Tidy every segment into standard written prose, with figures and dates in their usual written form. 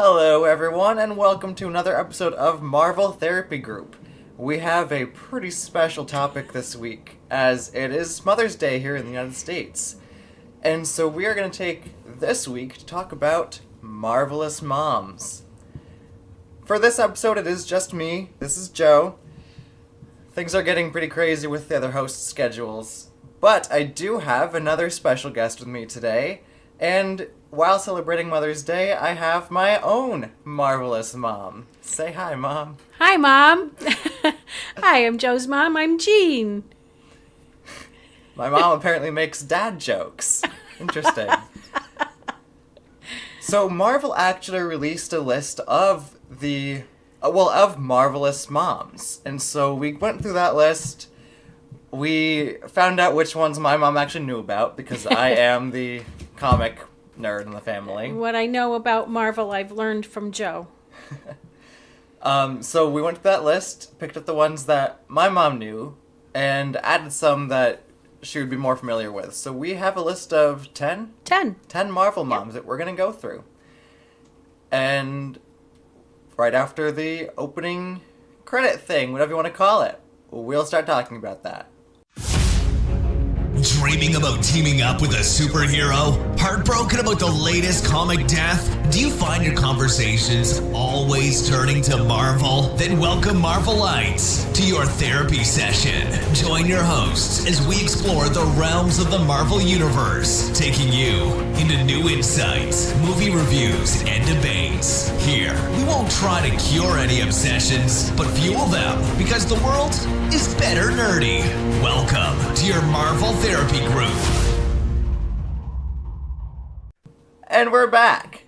Hello, everyone, and welcome to another episode of Marvel Therapy Group. We have a pretty special topic this week, as it is Mother's Day here in the United States. And so we are going to take this week to talk about marvelous moms. For this episode, it is just me. This is Joe. Things are getting pretty crazy with the other hosts' schedules. But I do have another special guest with me today, and while celebrating Mother's Day, I have my own marvelous mom. Say hi, Mom. Hi, Mom. Hi, I'm Joe's mom. I'm Jean. My mom apparently makes dad jokes. Interesting. So Marvel actually released a list of of marvelous moms. And so we went through that list. We found out which ones my mom actually knew about, because I am the comic nerd in the family. What I know about Marvel, I've learned from Joe. So we went to that list, picked up the ones that my mom knew, and added some that she would be more familiar with. So we have a list of 10 Marvel moms that we're going to go through. And right after the opening credit thing, whatever you want to call it, we'll start talking about that. Dreaming about teaming up with a superhero? Heartbroken about the latest comic death? Do you find your conversations always turning to Marvel? Then welcome Marvelites to your therapy session. Join your hosts as we explore the realms of the Marvel Universe, taking you into new insights, movie reviews, and debates. Here, we won't try to cure any obsessions, but fuel them, because the world is better nerdy. Welcome to your Marvel Therapy Group. And we're back.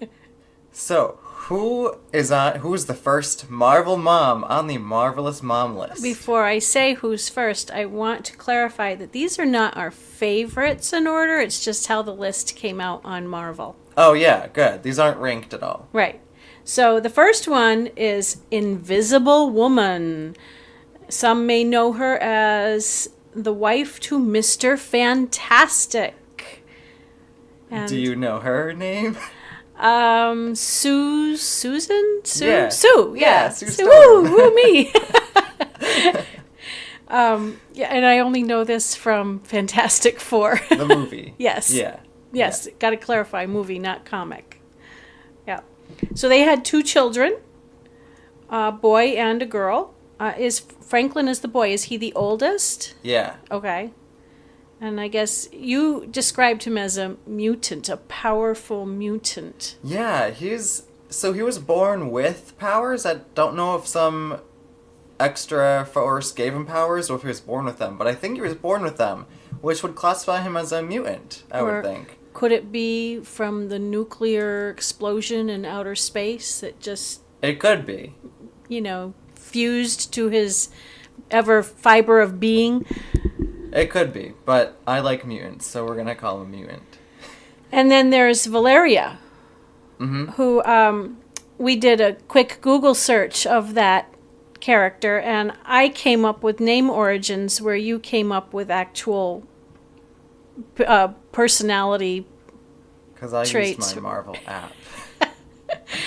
So, who's the first Marvel mom on the Marvelous Mom list? Before I say who's first, I want to clarify that these are not our favorites in order. It's just how the list came out on Marvel. Oh, yeah, good. These aren't ranked at all. Right. So the first one is Invisible Woman. Some may know her as the wife to Mr. Fantastic. And do you know her name? Susan? Yeah. Sue, yeah. Sue Woo me. Yeah, and I only know this from Fantastic Four. The movie. Yes. Yeah. Yes, got to clarify, movie, not comic. Yeah. So they had 2 children, a boy and a girl. Franklin is the boy. Is he the oldest? Yeah. Okay. And I guess you described him as a mutant, a powerful mutant. Yeah, he was born with powers. I don't know if some extra force gave him powers or if he was born with them, but I think he was born with them, which would classify him as a mutant, I would think. Could it be from the nuclear explosion in outer space that just... It could be. Fused to his ever fiber of being? It could be, but I like mutants, so we're going to call him a mutant. And then there's Valeria, who we did a quick Google search of that character, and I came up with name origins where you came up with actual personality because I traits. used my Marvel app.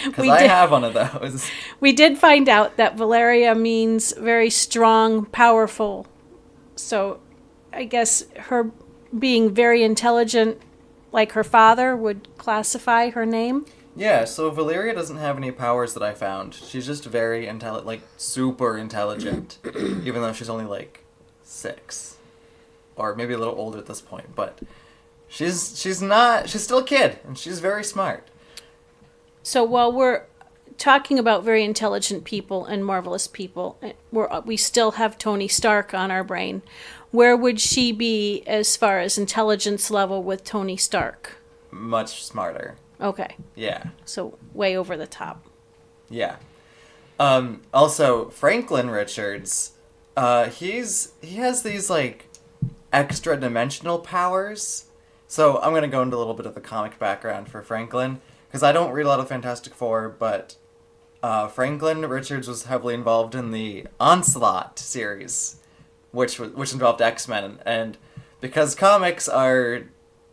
Because I have one of those. We did find out that Valeria means very strong, powerful. So I guess her being very intelligent, like her father, would classify her name. Yeah, so Valeria doesn't have any powers that I found. She's just very super intelligent, even though she's only 6. Or maybe a little older at this point, but she's still a kid, and she's very smart. So while we're talking about very intelligent people and marvelous people, we still have Tony Stark on our brain. Where would she be as far as intelligence level with Tony Stark? Much smarter. Okay. Yeah. So way over the top. Yeah. Also, Franklin Richards, he has these extra dimensional powers. So I'm gonna go into a little bit of the comic background for Franklin, because I don't read a lot of Fantastic Four, but Franklin Richards was heavily involved in the Onslaught series, which involved X-Men, and because comics are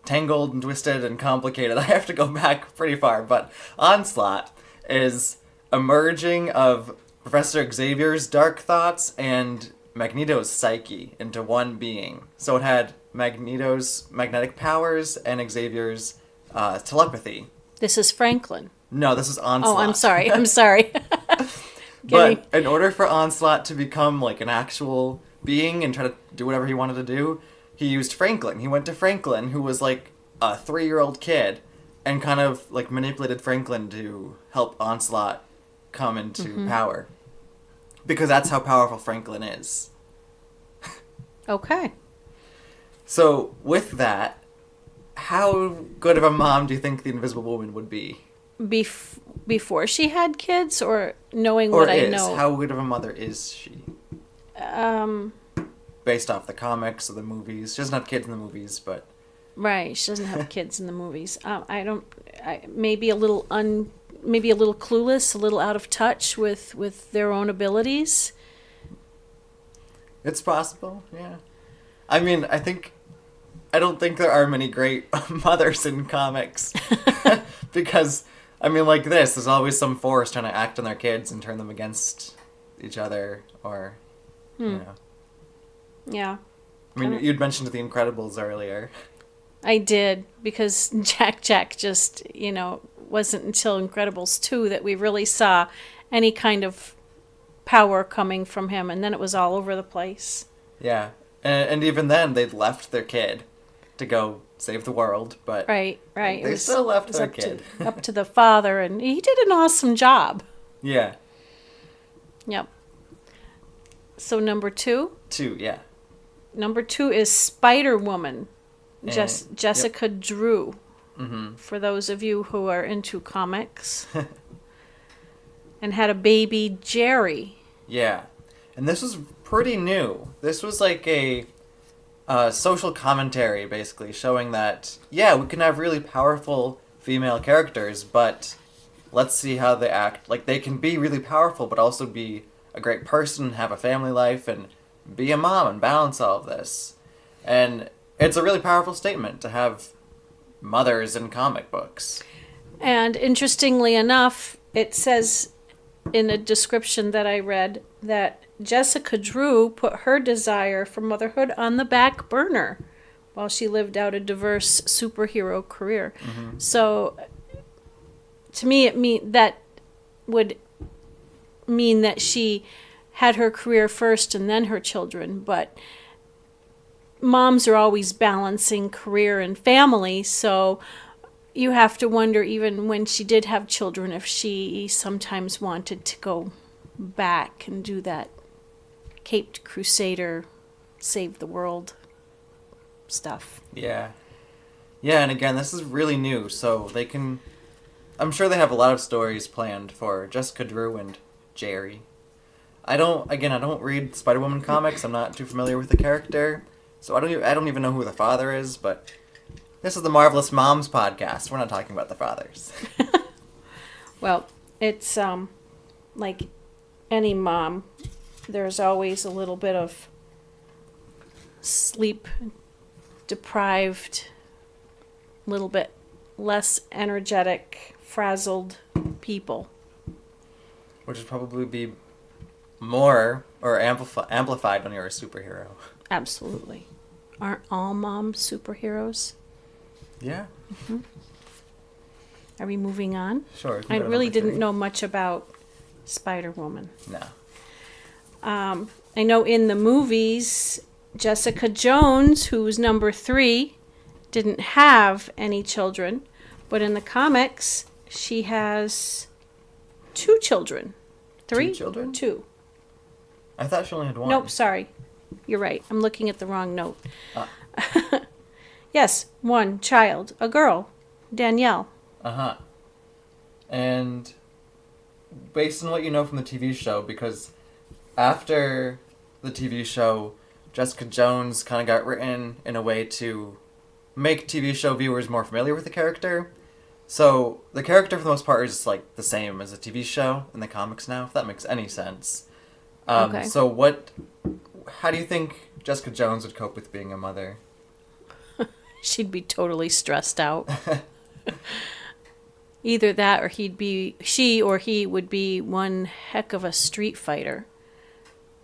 tangled and twisted and complicated, I have to go back pretty far, but Onslaught is a merging of Professor Xavier's dark thoughts and Magneto's psyche into one being. So it had Magneto's magnetic powers and Xavier's telepathy. This is Franklin. No, this is Onslaught. Oh, I'm sorry. I'm sorry. But in order for Onslaught to become like an actual being and try to do whatever he wanted to do, he used Franklin. He went to Franklin, who was like a 3-year-old kid, and kind of like manipulated Franklin to help Onslaught come into power. Because that's how powerful Franklin is. Okay. So, with that, how good of a mom do you think the Invisible Woman would be? Before she had kids, or knowing Or what I is? know? How good of a mother is she? Based off the comics or the movies. She doesn't have kids in the movies, but... Right, she doesn't have kids in the movies. Maybe a little clueless, a little out of touch with their own abilities. It's possible, yeah. I mean, I don't think there are many great mothers in comics. Because, I mean, like this, there's always some force trying to act on their kids and turn them against each other, or, you know. Yeah. I mean, you'd mentioned The Incredibles earlier. I did, because Jack just, wasn't until Incredibles 2 that we really saw any kind of power coming from him, and then it was all over the place. Yeah. And even then, they'd left their kid to go save the world, but... Right. They still left their kid. Up to the father, and he did an awesome job. Yeah. Yep. So number 2? 2, yeah. Number 2 is Spider-Woman. And- Jessica Drew. Mm-hmm. For those of you who are into comics. And had a baby, Jerry. Yeah. And this was pretty new. This was like a social commentary, basically, showing that, yeah, we can have really powerful female characters, but let's see how they act. Like, they can be really powerful, but also be a great person, have a family life, and be a mom, and balance all of this. And it's a really powerful statement to have mothers in comic books. And interestingly enough, it says in a description that I read that Jessica Drew put her desire for motherhood on the back burner while she lived out a diverse superhero career. Mm-hmm. So to me, that would mean that she had her career first and then her children, but moms are always balancing career and family, so you have to wonder, even when she did have children, if she sometimes wanted to go back and do that caped crusader, save the world stuff. Yeah. Yeah, and again, this is really new, so they can... I'm sure they have a lot of stories planned for Jessica Drew and Jerry. I don't read Spider-Woman comics. I'm not too familiar with the character, so I don't even know who the father is, but this is the Marvelous Moms podcast. We're not talking about the fathers. Well, it's like any mom, there's always a little bit of sleep deprived, a little bit less energetic, frazzled people. Which would probably be more or amplified when you're a superhero. Absolutely. Aren't all moms superheroes? Yeah. Mm-hmm. Are we moving on? Sure. I really didn't know much about Spider-Woman. No. I know in the movies, Jessica Jones, who's number 3, didn't have any children, but in the comics, she has 2 children. 3? 2 children? 2. I thought she only had 1. Nope, sorry. You're right. I'm looking at the wrong note. Ah. Yes, 1 child, a girl, Danielle. Uh-huh. And based on what you know from the TV show, because after the TV show, Jessica Jones kind of got written in a way to make TV show viewers more familiar with the character. So the character, for the most part, is like the same as a TV show in the comics now, if that makes any sense. Okay. So how do you think Jessica Jones would cope with being a mother? She'd be totally stressed out. Either that or she or he would be one heck of a street fighter.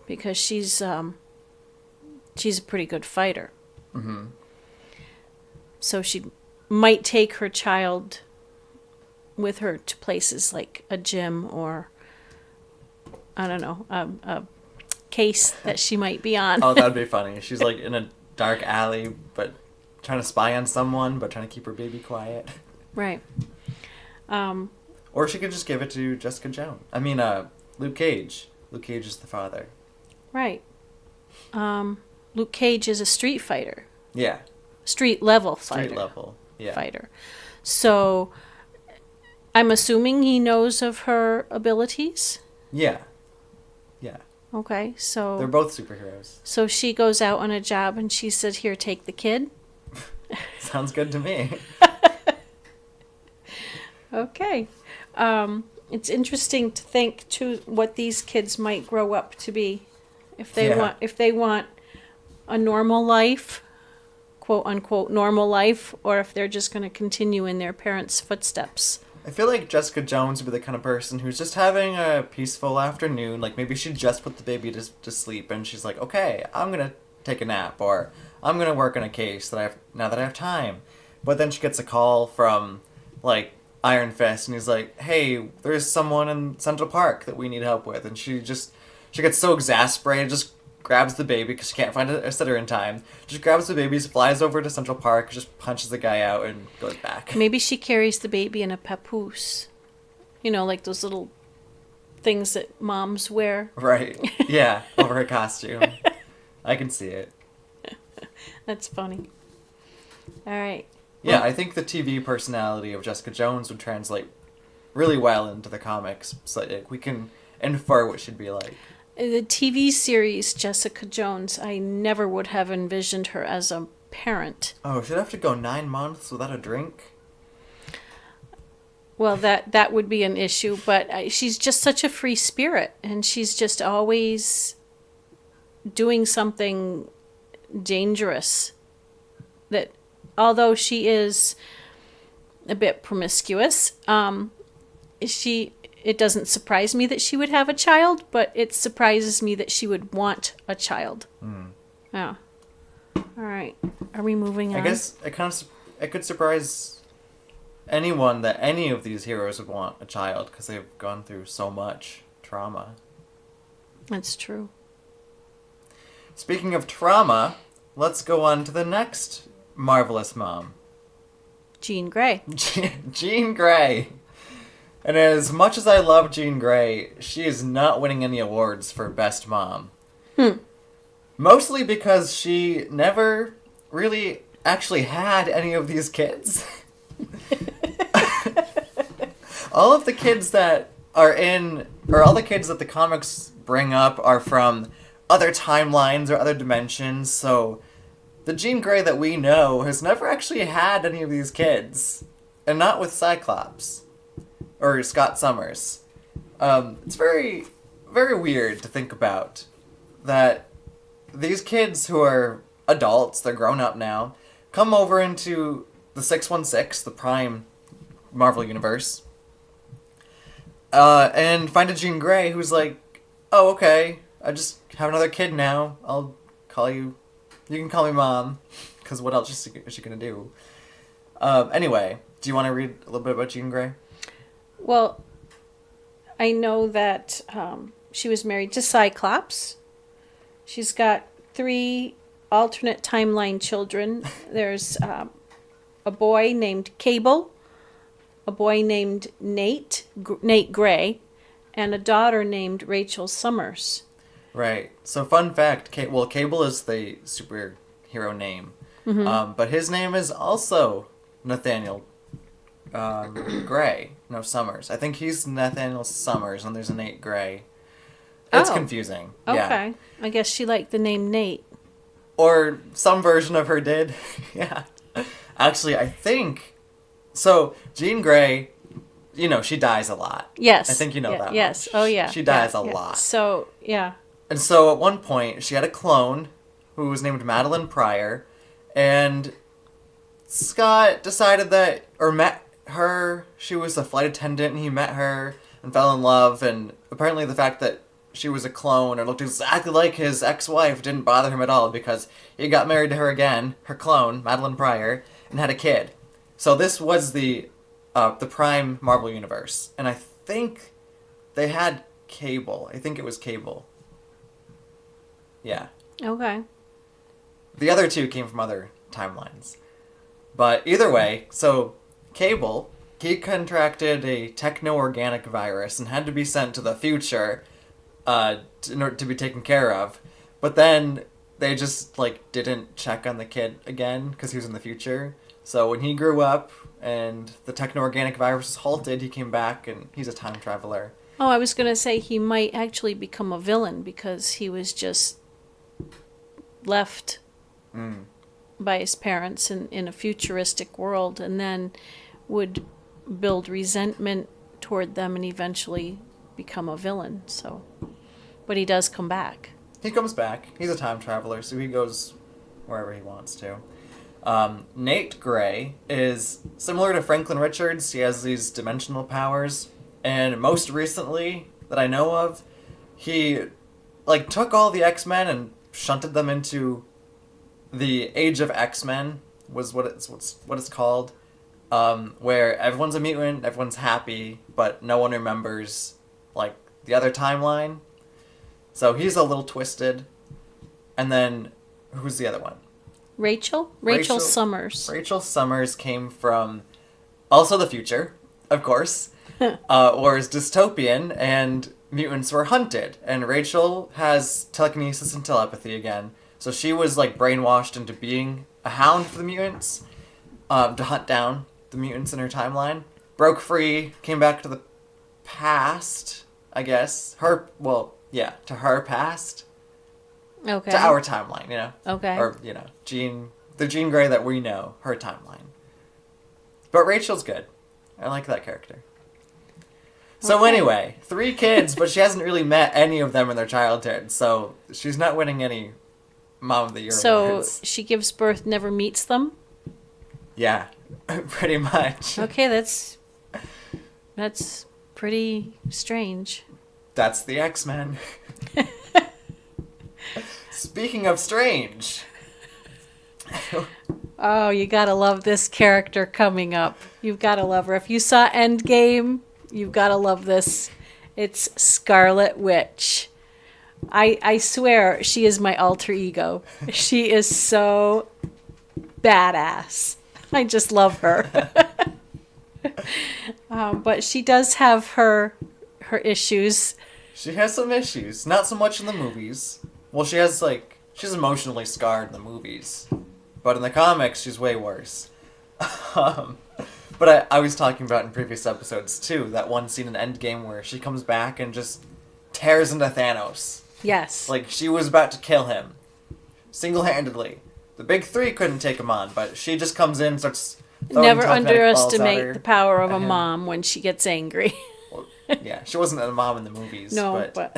Because she's a pretty good fighter. Mm-hmm. So she might take her child with her to places like a gym or, I don't know, a case that she might be on. Oh, that'd be funny. She's like in a dark alley, but trying to spy on someone, but trying to keep her baby quiet. Right. Or she could just give it to Jessica Jones. I mean, Luke Cage. Luke Cage is the father. Right. Luke Cage is a street fighter. Yeah. Street level fighter. Street level, yeah. Fighter. So, I'm assuming he knows of her abilities? Yeah. Yeah. Okay, so... They're both superheroes. So she goes out on a job and she said, here, take the kid? Sounds good to me. Okay. It's interesting to think, too, what these kids might grow up to be. If they want a normal life, quote unquote normal life, or if they're just going to continue in their parents' footsteps. I feel like Jessica Jones would be the kind of person who's just having a peaceful afternoon. Like maybe she just put the baby to sleep and she's like, okay, I'm going to take a nap, or I'm going to work on a case now that I have time. But then she gets a call from like Iron Fist and he's like, hey, there's someone in Central Park that we need help with. And she gets so exasperated, just grabs the baby because she can't find a sitter in time. Just grabs the baby, flies over to Central Park, just punches the guy out and goes back. Maybe she carries the baby in a papoose. You know, like those little things that moms wear. Right. Yeah, over her costume. I can see it. That's funny. All right. Yeah, I think the TV personality of Jessica Jones would translate really well into the comics. So like, we can infer what she'd be like. The TV series Jessica Jones, I never would have envisioned her as a parent. Oh, she'd have to go 9 months without a drink? Well, that would be an issue, but she's just such a free spirit, and she's just always doing something dangerous. That, although she is a bit promiscuous, it doesn't surprise me that she would have a child, but it surprises me that she would want a child. Yeah. All right. Are we moving on? I guess it could surprise anyone that any of these heroes would want a child because they've gone through so much trauma. That's true. Speaking of trauma, let's go on to the next marvelous mom. Jean Grey. Jean Grey. And as much as I love Jean Grey, she is not winning any awards for Best Mom. Mostly because she never really actually had any of these kids. All of the kids that are all the kids that the comics bring up are from other timelines or other dimensions, so the Jean Grey that we know has never actually had any of these kids. And not with Cyclops. Or Scott Summers. It's very, very weird to think about that these kids who are adults, they're grown up now, come over into the 616, the Prime Marvel Universe, and find a Jean Grey who's like, oh, okay, I just have another kid now, I'll call you, you can call me Mom, because what else is she going to do? Anyway, do you want to read a little bit about Jean Grey? Well, I know that she was married to Cyclops. She's got 3 alternate timeline children. There's a boy named Cable, a boy named Nate Gray, and a daughter named Rachel Summers. Right. So fun fact, Cable is the superhero name. Mm-hmm. But his name is also Nathaniel Gray. No, Summers. I think he's Nathaniel Summers and there's a Nate Gray. It's confusing. Okay. Yeah. I guess she liked the name Nate. Or some version of her did. Yeah. Actually, I think... So, Jean Grey, she dies a lot. Yes. I think you know that Yes. much. Oh, yeah. She dies a lot. So, yeah. And so, at one point, she had a clone who was named Madeline Pryor, and Scott decided that... she was a flight attendant, and he met her and fell in love, and apparently the fact that she was a clone or looked exactly like his ex-wife didn't bother him at all, because he got married to her again, her clone, Madeline Pryor, and had a kid. So this was the Prime Marvel Universe, and I think they had Cable. I think it was Cable. Yeah. Okay. The other two came from other timelines. But either way, so Cable, he contracted a techno-organic virus and had to be sent to the future in order to be taken care of. But then they just, like, didn't check on the kid again because he was in the future. So when he grew up and the techno-organic virus was halted, he came back and he's a time traveler. Oh, I was going to say he might actually become a villain because he was just left by his parents in a futuristic world, and then would build resentment toward them and eventually become a villain. So, but he does come back. He comes back. He's a time traveler, so he goes wherever he wants to. Nate Gray is similar to Franklin Richards. He has these dimensional powers, and most recently that I know of, he like took all the X-Men and shunted them into the Age of X-Men, was what it's called, where everyone's a mutant, everyone's happy, but no one remembers like the other timeline. So he's a little twisted. And then who's the other one? Rachel Summers. Rachel Summers came from also the future, of course, or is dystopian, and mutants were hunted. And Rachel has telekinesis and telepathy again. So she was like brainwashed into being a hound for the mutants, to hunt down the mutants in her timeline. Broke free, came back to the past, I guess. To her past. Okay. To our timeline, you know? Okay. Or, you know, the Jean Grey that we know, her timeline. But Rachel's good. I like that character. So anyway, 3 kids, but she hasn't really met any of them in their childhood, so she's not winning any Mom of the Year awards. So she gives birth, never meets them? Yeah, pretty much. Okay, that's pretty strange. That's the X-Men. Speaking of strange. Oh, you gotta love this character coming up. You've gotta love her. If you saw Endgame, you've gotta love this. It's Scarlet Witch. I swear she is my alter ego. She is so badass. I just love her. But she does have her issues. She has some issues. Not so much in the movies. Well, she's emotionally scarred in the movies. But in the comics, she's way worse. But I was talking about in previous episodes, too, that one scene in Endgame where she comes back and just tears into Thanos. Yes. Like, she was about to kill him. Single-handedly. The big 3 couldn't take him on, but she just comes in and starts throwing Never telekinetic balls at her. underestimate the power of a mom when she gets angry. Well, yeah, she wasn't a mom in the movies. No, but...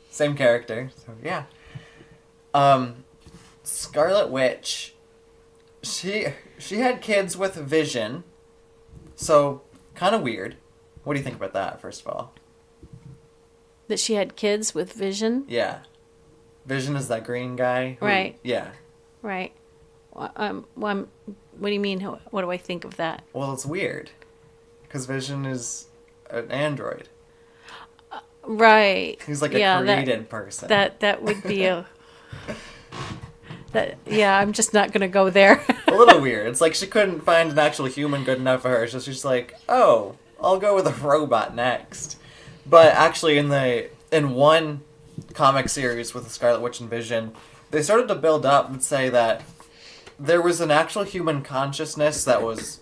Same character, so yeah. Scarlet Witch, she had kids with Vision, so kind of weird. What do you think about that, first of all? That she had kids with Vision? Yeah. Vision is that green guy? Right. Yeah. Right. What do you mean? What do I think of that? Well, it's weird, because Vision is an android. Right. He's like a created person. That would be a... I'm just not going to go there. A little weird. It's like she couldn't find an actual human good enough for her, so she's like, oh, I'll go with a robot next. But actually, in one comic series with the Scarlet Witch and Vision, they started to build up and say that there was an actual human consciousness that was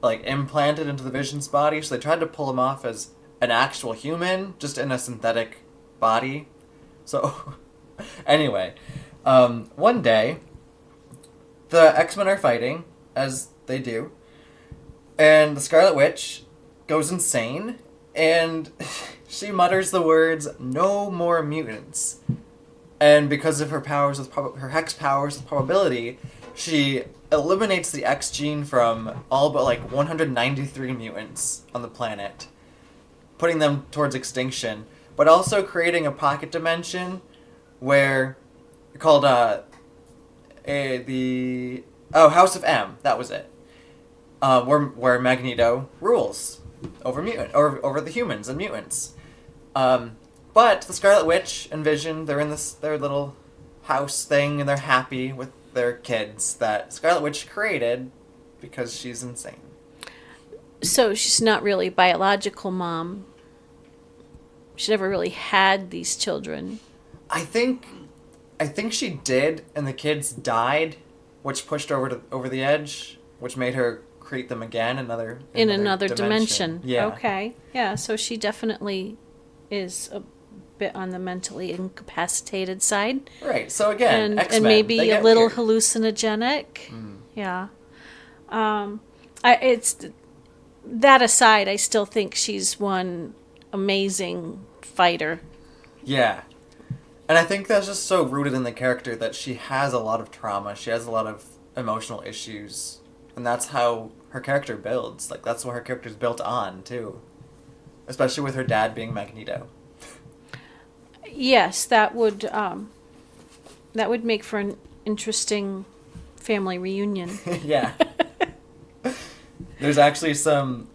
like implanted into the Vision's body, so they tried to pull him off as an actual human, just in a synthetic body. So, anyway, one day, the X-Men are fighting, as they do, and the Scarlet Witch goes insane, and she mutters the words, "No more mutants." And because of her powers, her hex powers with probability, She eliminates the X gene from all but like 193 mutants on the planet, putting them towards extinction, but also creating a pocket dimension where called House of M. That was it. Where Magneto rules over over the humans and mutants. But the Scarlet Witch and Vision, they're in their little house thing, and they're happy with their kids that Scarlet Witch created because she's insane. So she's not really a biological mom. She never really had these children. I think she did, and the kids died, which pushed her over the edge, which made her create them again in another dimension. Yeah. Okay. Yeah. So she definitely is a bit on the mentally incapacitated side. Right. So again, X-Men, and maybe a little weird. Hallucinogenic. Yeah. It's that aside, I still think she's one amazing fighter. Yeah. And I think that's just so rooted in the character that she has a lot of trauma. She has a lot of emotional issues. And that's how her character builds. Like, that's what her character's built on, too. Especially with her dad being Magneto. Yes, that would make for an interesting family reunion. Yeah. There's actually some,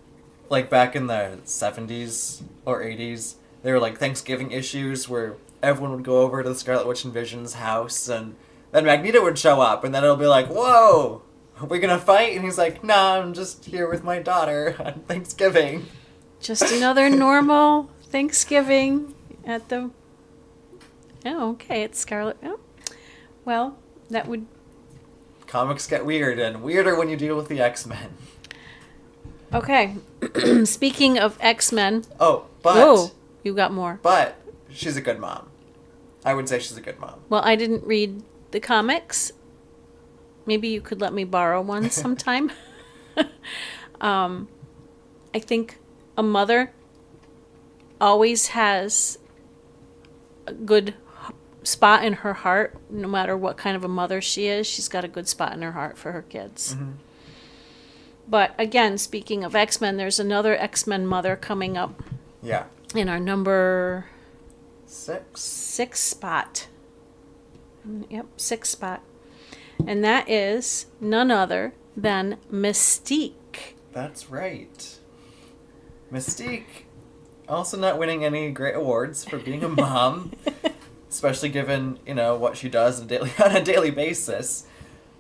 like, back in the 70s or 80s, there were, like, Thanksgiving issues where everyone would go over to the Scarlet Witch and Vision's house, and then Magneto would show up, and then it'll be like, whoa, are we gonna fight? And he's like, nah, I'm just here with my daughter on Thanksgiving. Just another normal Thanksgiving at the... Oh, okay, it's Scarlet... Oh. Well, that would... Comics get weird, and weirder when you deal with the X-Men. Okay. Speaking of X-Men... Oh, but... Whoa, you got more. But she's a good mom. I would say she's a good mom. Well, I didn't read the comics. Maybe you could let me borrow one sometime. I think a mother always has a good spot in her heart, no matter what kind of a mother she is. She's got a good spot in her heart for her kids. Mm-hmm. But again, speaking of X-Men, there's another X-Men mother coming up. Yeah. In our number 6 spot. Yep, 6 spot. And that is none other than Mystique. That's right. Mystique, also not winning any great awards for being a mom, especially given, what she does on a daily basis.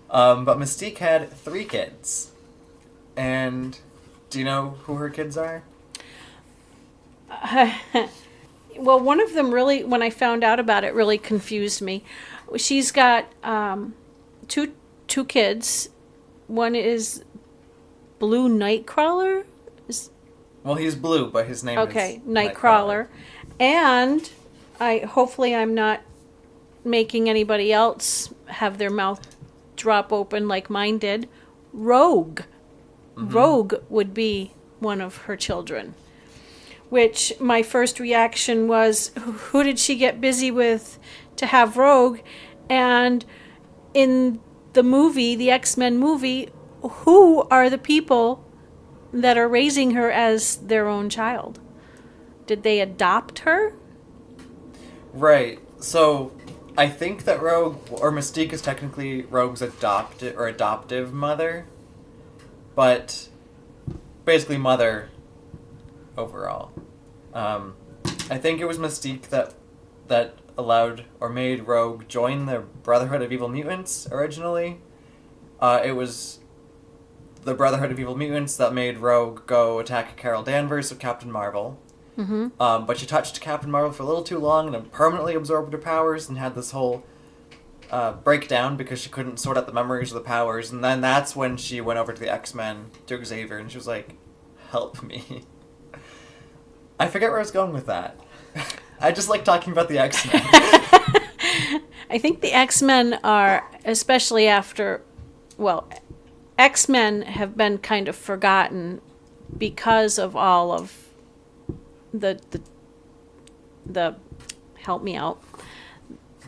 But Mystique had 3 kids. And do you know who her kids are? Well, one of them really, when I found out about it, really confused me. She's got two kids. One is Blue Nightcrawler. Well, he's blue, but his name is Nightcrawler. And hopefully I'm not making anybody else have their mouth drop open like mine did. Rogue. Mm-hmm. Rogue would be one of her children. Which my first reaction was, who did she get busy with to have Rogue? And in the movie, the X-Men movie, who are the people that are raising her as their own child? Did they adopt her? Right. So I think that Rogue, or Mystique, is technically Rogue's adoptive mother. But basically mother overall. I think it was Mystique that allowed or made Rogue join the Brotherhood of Evil Mutants originally. It was the Brotherhood of Evil Mutants that made Rogue go attack Carol Danvers of Captain Marvel. Mm-hmm. But she touched Captain Marvel for a little too long and then permanently absorbed her powers and had this whole breakdown because she couldn't sort out the memories of the powers. And then that's when she went over to the X-Men, to Xavier, and she was like, help me. I forget where I was going with that. I just like talking about the X-Men. I think the X-Men are, especially after, X-Men have been kind of forgotten because of all of the help me out,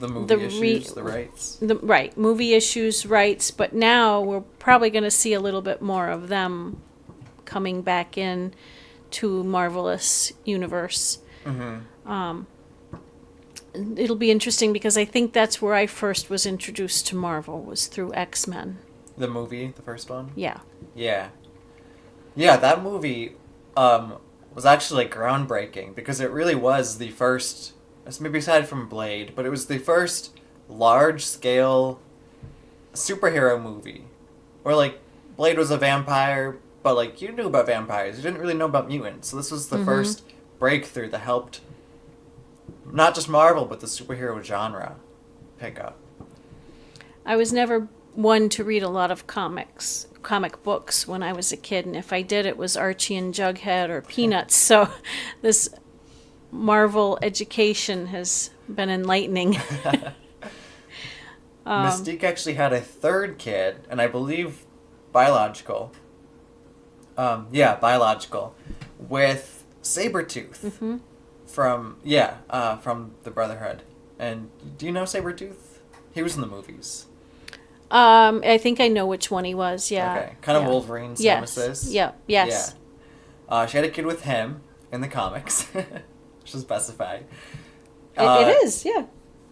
The movie The issues, the rights. Right, movie issues, rights, but now we're probably going to see a little bit more of them coming back in to Marvelous Universe. It'll be interesting because I think that's where I first was introduced to Marvel, was through X-Men. The movie, the first one? Yeah. Yeah. Yeah, that movie was actually like groundbreaking because it really was the first, maybe aside from Blade, but it was the first large-scale superhero movie. Where, like, Blade was a vampire, but, like, you knew about vampires. You didn't really know about mutants. So this was the first breakthrough that helped not just Marvel, but the superhero genre pick up. I was never one to read a lot of comic books when I was a kid, and if I did, it was Archie and Jughead or Peanuts. So this Marvel education has been enlightening. Mystique actually had a third kid, and I believe biological. Biological, with Sabretooth from the Brotherhood. And do you know Sabretooth? He was in the movies. I think I know which one he was, yeah. Okay, kind of Wolverine's nemesis. Yeah, yes. Yeah. She had a kid with him in the comics. Should specify. It is, yeah.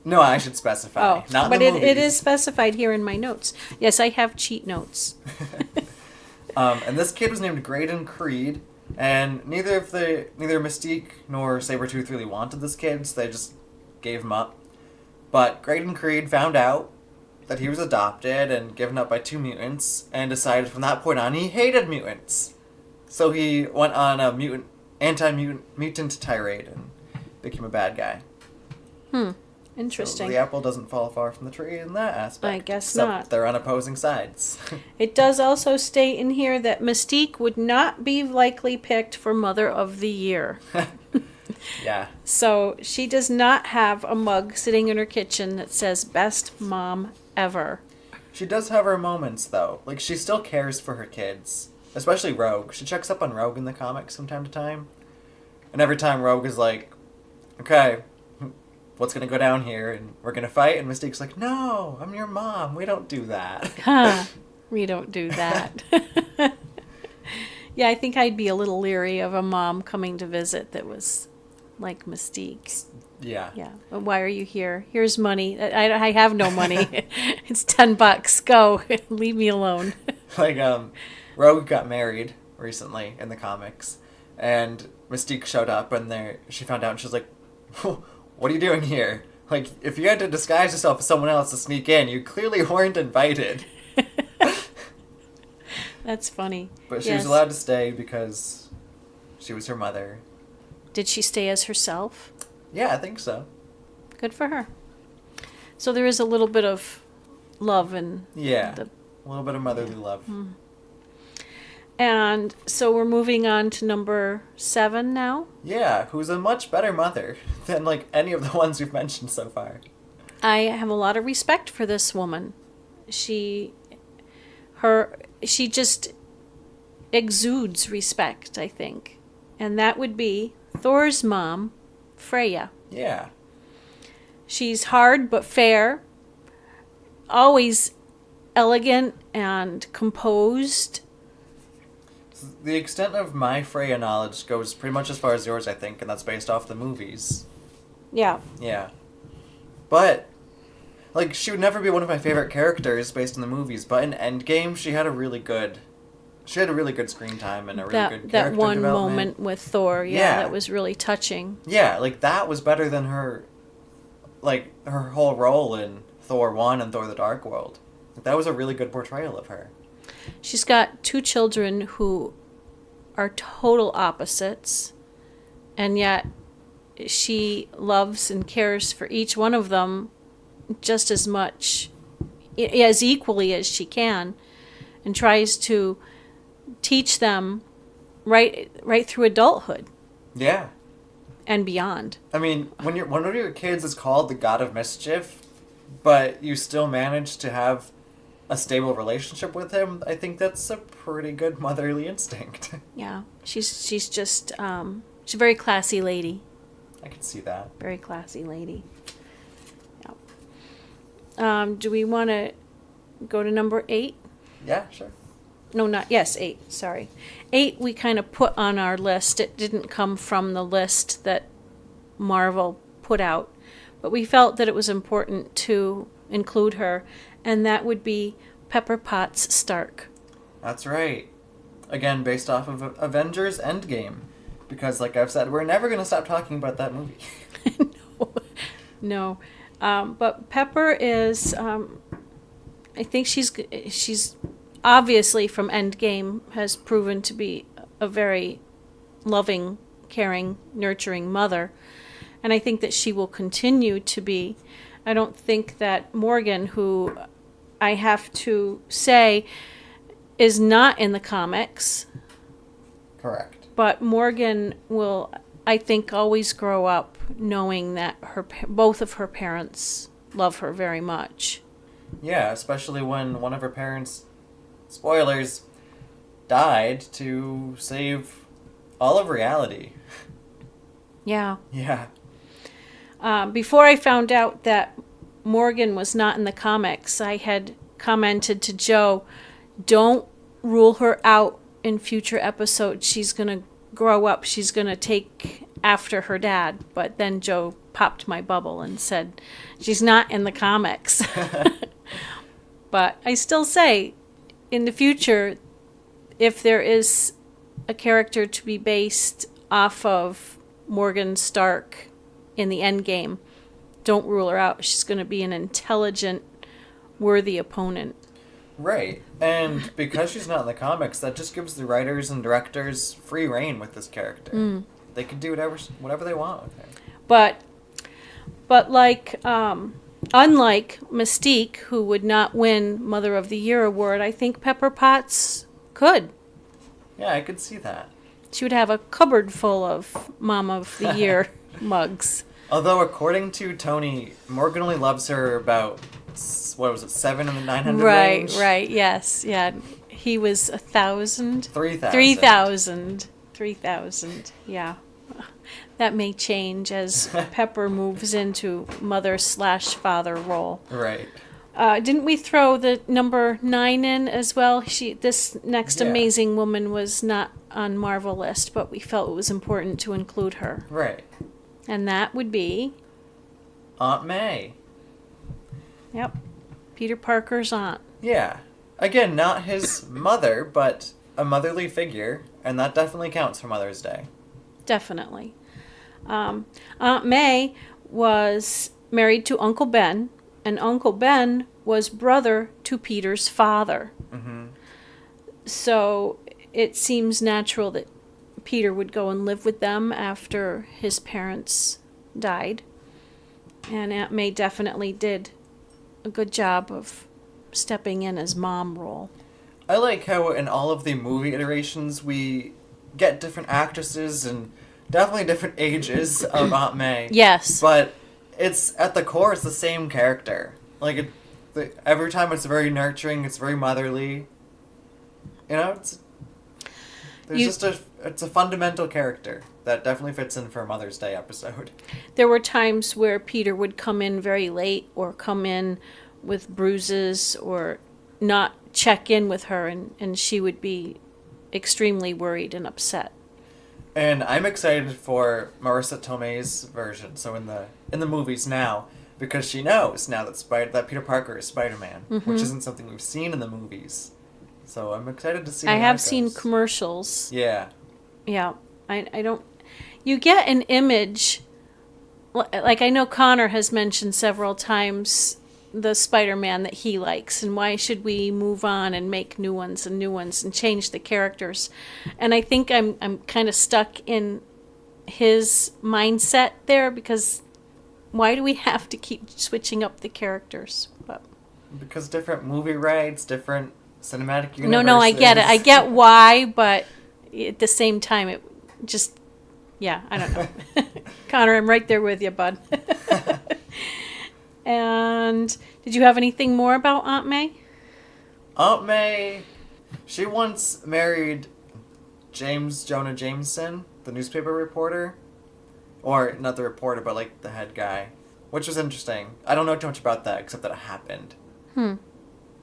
No, I should specify. Not but in the movies. It is specified here in my notes. Yes, I have cheat notes. And this kid was named Graydon Creed, and neither Mystique nor Sabretooth really wanted this kid, so they just gave him up. But Graydon Creed found out that he was adopted and given up by 2 mutants, and decided from that point on he hated mutants. So he went on a anti-mutant tirade and became a bad guy. Interesting. So the apple doesn't fall far from the tree in that aspect. I guess except not. They're on opposing sides. It does also state in here that Mystique would not be likely picked for Mother of the Year. Yeah. So she does not have a mug sitting in her kitchen that says best mom ever. She does have her moments, though. Like, she still cares for her kids. Especially Rogue. She checks up on Rogue in the comics from time to time. And every time Rogue is like, okay, what's going to go down here? And we're going to fight? And Mystique's like, no, I'm your mom. We don't do that. We don't do that. Yeah, I think I'd be a little leery of a mom coming to visit that was like Mystique. Yeah. Yeah. But why are you here? Here's money. I have no money. It's $10. Go. Leave me alone. Like, Rogue got married recently in the comics, and Mystique showed up, and she found out, and she was like, what are you doing here? Like, if you had to disguise yourself as someone else to sneak in, you clearly weren't invited. That's funny. But she was allowed to stay because she was her mother. Did she stay as herself? Yeah, I think so. Good for her. So there is a little bit of love and a little bit of motherly love. And so we're moving on to number 7 now. Yeah, who's a much better mother than like any of the ones we've mentioned so far. I have a lot of respect for this woman. She just exudes respect, I think. And that would be Thor's mom, Freya. Yeah. She's hard but fair, always elegant and composed. The extent of my Freya knowledge goes pretty much as far as yours, I think, and that's based off the movies. Yeah. Yeah. But, like, she would never be one of my favorite characters based on the movies, but in Endgame, she had a really good screen time and a really good character that one development. moment with Thor, that was really touching. Yeah, like, that was better than her whole role in Thor 1 and Thor the Dark World. That was a really good portrayal of her. She's got 2 children who are total opposites, and yet she loves and cares for each one of them just as much, as equally as she can, and tries to teach them right through adulthood. Yeah. And beyond. I mean, when one of your kids is called the God of Mischief, but you still manage to have a stable relationship with him, I think that's a pretty good motherly instinct. Yeah, she's just she's a very classy lady. I can see that. Very classy lady. Yeah. Do we want to go to number 8? Yeah, sure. No, yes, 8, sorry. 8 we kind of put on our list. It didn't come from the list that Marvel put out, but we felt that it was important to include her, and that would be Pepper Potts Stark. That's right. Again, based off of Avengers Endgame. Because, like I've said, we're never going to stop talking about that movie. No. But Pepper is, I think she's obviously from Endgame has proven to be a very loving, caring, nurturing mother. And I think that she will continue to be. I don't think that Morgan, who I have to say is not in the comics. Correct. But Morgan will, I think, always grow up knowing that both of her parents love her very much. Yeah, especially when one of her parents, spoilers, died to save all of reality. Yeah. Yeah. Before I found out that Morgan was not in the comics, I had commented to Joe, don't rule her out in future episodes. She's going to grow up. She's going to take after her dad. But then Joe popped my bubble and said, she's not in the comics. But I still say, in the future, if there is a character to be based off of Morgan Stark in the Endgame, don't rule her out. She's going to be an intelligent, worthy opponent. Right. And because she's not in the comics, that just gives the writers and directors free reign with this character. They can do whatever they want with her. But like, unlike Mystique, who would not win Mother of the Year award, I think Pepper Potts could. Yeah, I could see that. She would have a cupboard full of Mom of the Year mugs. Although, according to Tony, Morgan only loves her about, 7 in the 900 range? Right, yes, yeah. He was 1,000? 3,000. 3,000, yeah. That may change as Pepper moves into mother/father role. Right. Didn't we throw the number 9 in as well? This next amazing woman was not on Marvel list, but we felt it was important to include her. Right. And that would be Aunt May. Yep. Peter Parker's aunt. Yeah. Again, not his mother, but a motherly figure, and that definitely counts for Mother's Day. Definitely. Aunt May was married to Uncle Ben, and Uncle Ben was brother to Peter's father. Mm-hmm. So it seems natural that Peter would go and live with them after his parents died. And Aunt May definitely did a good job of stepping in as mom role. I like how in all of the movie iterations we get different actresses and definitely different ages of Aunt May. Yes. But it's, at the core, it's the same character. Like, every time it's very nurturing, it's very motherly. You know, it's a fundamental character that definitely fits in for a Mother's Day episode. There were times where Peter would come in very late or come in with bruises or not check in with her, and she would be extremely worried and upset. And I'm excited for Marissa Tomei's version, so in the movies now, because she knows now that Peter Parker is Spider-Man, which isn't something we've seen in the movies. So I'm excited to see how I have that seen goes. commercials. Yeah. Yeah. I don't... You get an image... Like, I know Connor has mentioned several times the Spider-Man that he likes, and why should we move on and make new ones and change the characters. And I think I'm kind of stuck in his mindset there, because why do we have to keep switching up the characers? But... Because different movie rights, different cinematic universes. No, I get it. I get why, but at the same time, it just... Yeah, I don't know. Connor, I'm right there with you, bud. And did you have anything more about Aunt May? Aunt May, she once married James Jonah Jameson, the newspaper reporter. Or, not the reporter, but like the head guy. which was interesting. I don't know too much about that except that it happened.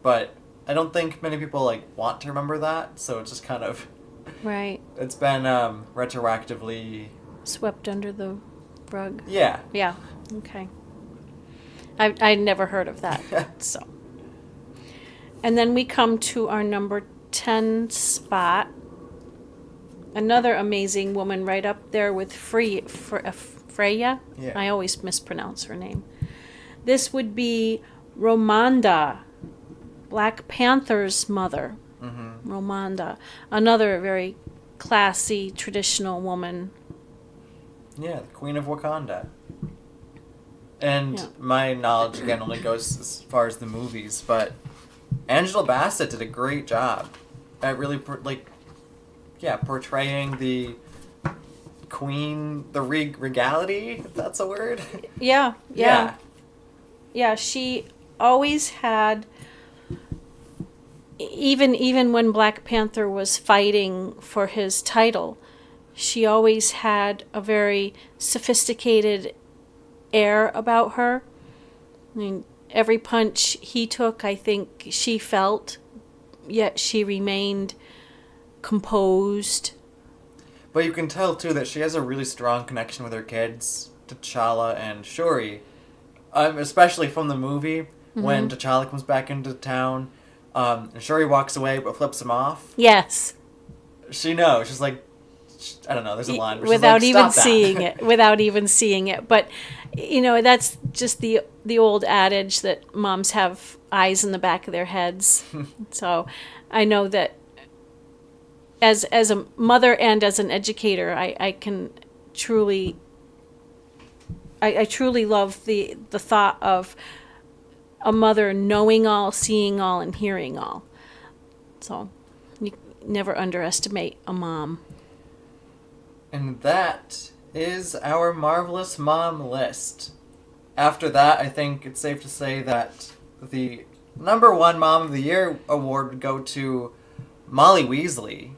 But I don't think many people like want to remember that, so it's just kind of Right. it's been retroactively Swept under the rug. yeah. Yeah. Okay. I'd never heard of that. So. And then we come to our number 10 spot. Another amazing woman right up there with Freya. Yeah. I always mispronounce her name. This would be Romanda, Black Panther's mother. Romanda. Another very classy, traditional woman. Yeah, the Queen of Wakanda. And Yeah. my knowledge, again, only goes as far as the movies, but Angela Bassett did a great job at really, portraying the queen, the regality, if that's a word. Yeah. Yeah, she always had, even when Black Panther was fighting for his title, she always had a very sophisticated air about her. I mean, every punch he took, I think she felt, yet she remained composed. But you can tell, too, that she has a really strong connection with her kids, T'Challa and Shuri. Especially from the movie, when T'Challa comes back into town, and Shuri walks away but flips him off. Yes. She knows. She's like, I don't know, there's a line. Where Without she's even like, "Stop that." seeing it. Without even seeing it. But, that's just the old adage that moms have eyes in the back of their heads. So I know that as a mother and as an educator, I can truly... I truly love the thought of a mother knowing all, seeing all, and hearing all. So you never underestimate a mom. And that is our Marvelous Mom list. After that, I think it's safe to say that the number 1 Mom of the Year award would go to Molly Weasley.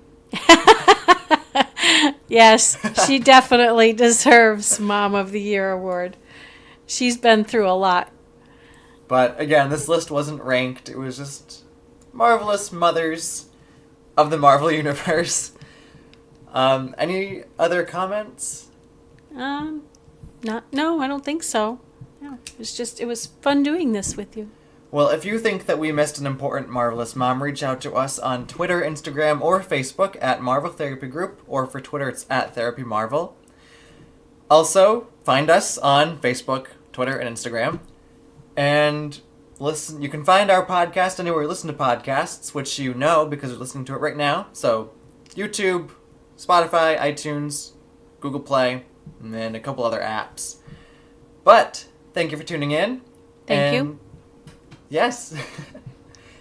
Yes, she definitely deserves Mom of the Year award. She's been through a lot. But again, this list wasn't ranked. It was just marvelous mothers of the Marvel Universe. Any other comments? No, I don't think so. No, it was fun doing this with you. Well, if you think that we missed an important Marvelous Mom, reach out to us on Twitter, Instagram, or Facebook at Marvel Therapy Group, or for Twitter it's at Therapy Marvel. Also, find us on Facebook, Twitter, and Instagram. And listen. You can find our podcast anywhere you listen to podcasts, which you know because you're listening to it right now. So, YouTube, Spotify, iTunes, Google Play, and then a couple other apps. But, thank you for tuning in. Thank you. Yes.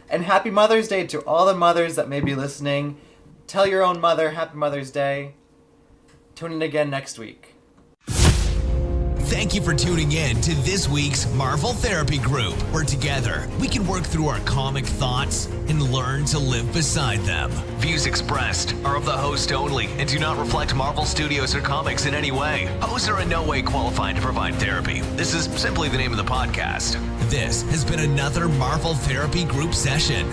And happy Mother's Day to all the mothers that may be listening. Tell your own mother Happy Mother's Day. Tune in again next week. Thank you for tuning in to this week's Marvel Therapy Group, where together we can work through our comic thoughts and learn to live beside them. Views expressed are of the host only and do not reflect Marvel Studios or comics in any way. Hosts are in no way qualified to provide therapy. This is simply the name of the podcast. This has been another Marvel Therapy Group session.